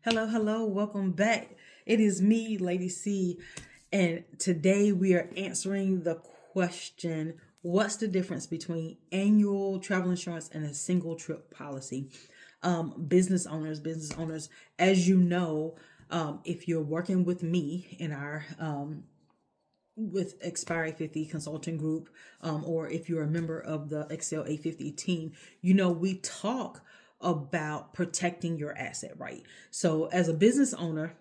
Hello, hello, welcome back. It is me, Lady C, and today we are answering the question, what's the difference between annual travel insurance and a single trip policy? Business owners, as you know, if you're working with me in our with Expire 50 Consulting Group, or if you're a member of the Excel 850 team, we talk about protecting your asset, right? So as a business owner,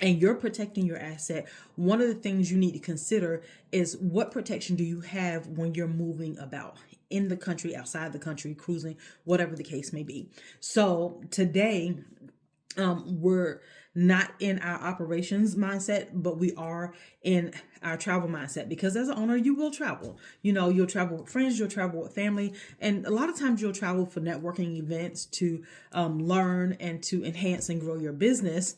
and you're protecting your asset, one of the things you need to consider is what protection do you have when you're moving about in the country, outside the country, cruising, whatever the case may be. So today, we're not in our operations mindset, but we are in our travel mindset, because as an owner, you will travel. You'll travel with friends, you'll travel with family, and a lot of times you'll travel for networking events to learn and to enhance and grow your business,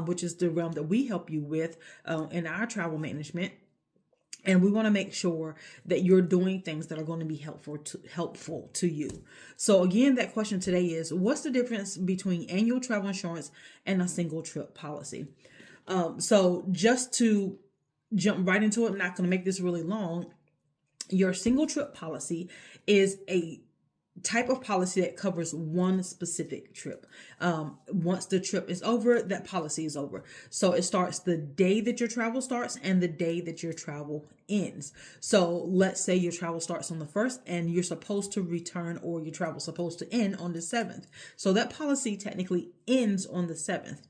which is the realm that we help you with in our travel management. And we want to make sure that you're doing things that are going to be helpful to you. So again, that question today is, what's the difference between annual travel insurance and a single trip policy? So just to jump right into it, I'm not going to make this really long. Your single trip policy is a type of policy that covers one specific trip. Once the trip is over, that policy is over. So it starts the day that your travel starts and the day that your travel ends. So let's say your travel starts on the 1st and you're supposed to return, or your travel supposed to end on the 7th. So that policy technically ends on the 7th.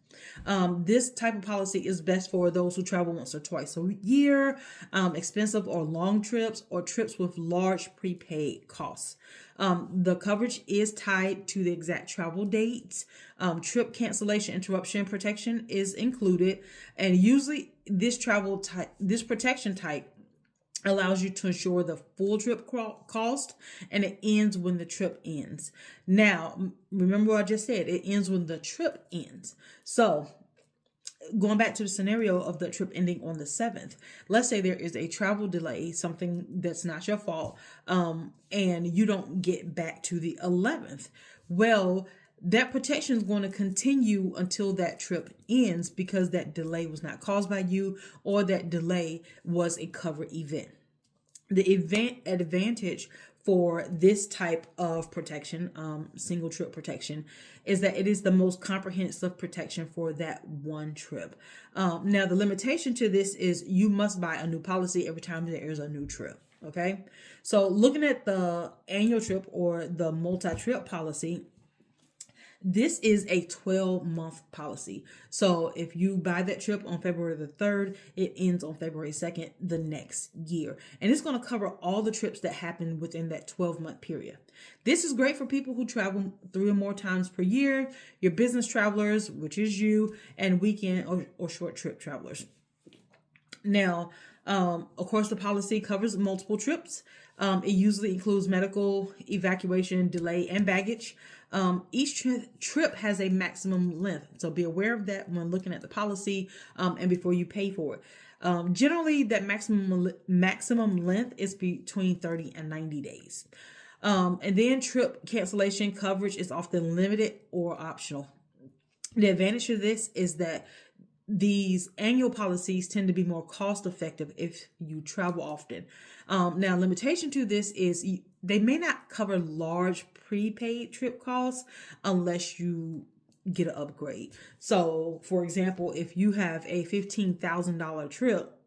This type of policy is best for those who travel once or twice a year, expensive or long trips, or trips with large prepaid costs. The coverage is tied to the exact travel dates. Trip cancellation, interruption protection is included, and usually this protection type allows you to ensure the full trip cost, and it ends when the trip ends. Now, remember what I just said, it ends when the trip ends. So going back to the scenario of the trip ending on the 7th, let's say there is a travel delay, something that's not your fault, and you don't get back to the 11th. Well, that protection is going to continue until that trip ends, because that delay was not caused by you, or that delay was a covered event. The advantage for this type of protection, single trip protection, is that it is the most comprehensive protection for that one trip. Now, the limitation to this is you must buy a new policy every time there is a new trip. Okay, so looking at the annual trip or the multi-trip policy, this is a 12-month policy. So if you buy that trip on February the 3rd, it ends on February 2nd the next year. And it's going to cover all the trips that happen within that 12-month period. This is great for people who travel 3 or more times per year, your business travelers, which is you, and weekend or short trip travelers. Now, of course, the policy covers multiple trips. It usually includes medical, evacuation, delay, and baggage. Each trip has a maximum length, so be aware of that when looking at the policy and before you pay for it. Generally, that maximum length is between 30 and 90 days. And then trip cancellation coverage is often limited or optional. The advantage of this is that these annual policies tend to be more cost effective if you travel often. Now, limitation to this is they may not cover large prepaid trip costs unless you get an upgrade. So, for example, if you have a $15,000 trip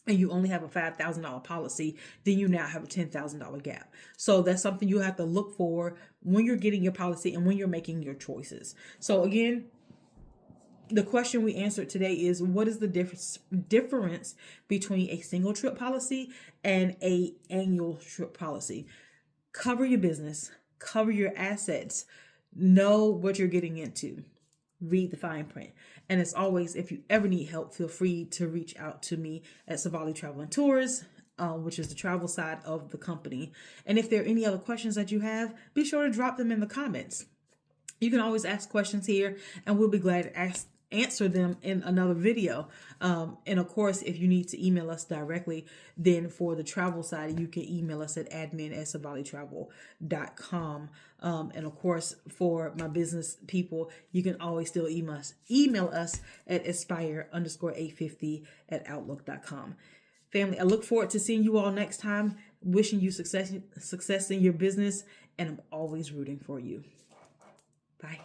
and you only have a $5,000 policy, then you now have a $10,000 gap. So that's something you have to look for when you're getting your policy and when you're making your choices. So again, the question we answered today is, what is the difference between a single trip policy and a annual trip policy? Cover your business, cover your assets, know what you're getting into, read the fine print. And as always, if you ever need help, feel free to reach out to me at Savali Travel and Tours, which is the travel side of the company. And if there are any other questions that you have, be sure to drop them in the comments. You can always ask questions here, and we'll be glad to answer them in another video. And of course, if you need to email us directly, then for the travel side, you can email us at admin@savalitravel.com. And of course, for my business people, you can always still email us at aspire_850@outlook.com. Family, I look forward to seeing you all next time. Wishing you success in your business, and I'm always rooting for you. Bye.